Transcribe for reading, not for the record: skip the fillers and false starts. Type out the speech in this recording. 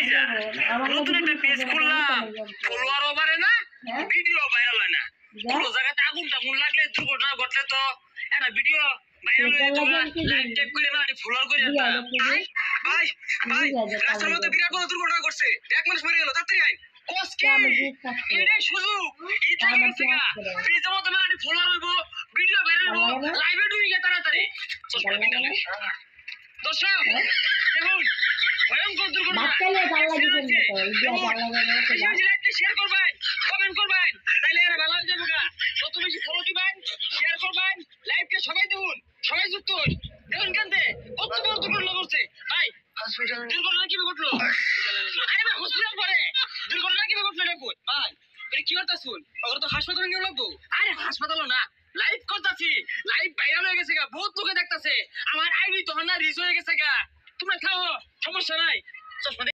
বুঝা নতুন একটা পেজ খুললাম ফলোয়ারও বাড়ে না ভিডিও ভাইরাল হয় না পুরো জায়গাতে আগুন টাগুন লাগলে দুর্ঘটনা ঘটলে তো একটা ভিডিও ভাইরাল হয়ে যেত লাইভ টেপ করে মানে ফলোয়ার করে যেত ভাই ভাই রাস্তার মধ্যে বিরাট বড় দুর্ঘটনা ঘটছে এক মানুষ মরে গেল তাড়াতাড়ি আয় কসকে এটাই সুযোগ এই থেকে গেছে গা পেজের মধ্যে মানে ফলোয়ার হইব ভিডিও ভাইরাল হইব লাইভে ঢুকে গিয়ে তাড়াতাড়ি দর্শক দেখুন ভয়ঙ্কর দুর্ঘটনা শেয়ার করবেন কমেন্ট করবেন তাইলে এরা ভালো হয়ে যাবে যত বেশি ফলো দিবেন শেয়ার করবেন লাইভকে সবাই দেখুন সবাই যুক্ত হন দেখুন কেনতে কত বড় দুর্ঘটনা ঘটছে ভাই দুর্ঘটনা কিভাবে ঘটলো আরে ভাই হসপিটাল পরে দুর্ঘটনা কিভাবে ঘটলো দেখুন ভাই এটা কি করতে শুন ওরা তো হাসপাতালে নিয়ে